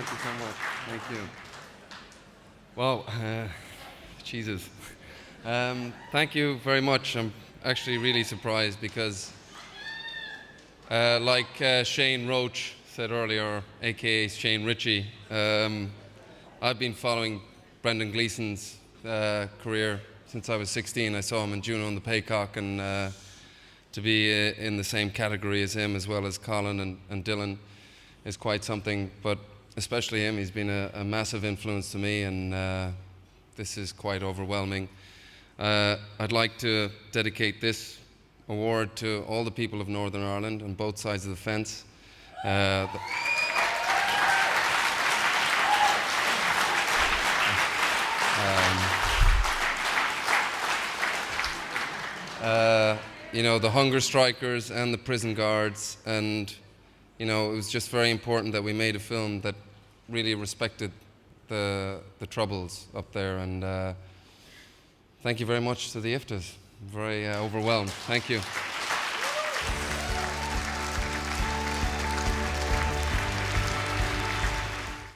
Thank you so much. Thank you. Well, Jesus. Thank you very much. I'm actually really surprised because, like Shane Roach said earlier, aka Shane Ritchie, I've been following Brendan Gleeson's career since I was 16. I saw him in Juno and the Paycock, and to be in the same category as him, as well as Colin and Dylan, is quite something. But especially him, he's been a massive influence to me, and this is quite overwhelming. I'd like to dedicate this award to all the people of Northern Ireland on both sides of the fence. You know, the hunger strikers and the prison guards, and you know, it was just very important that we made a film that really respected the troubles up there. And thank you very much to the IFTAs. I'm very overwhelmed. Thank you.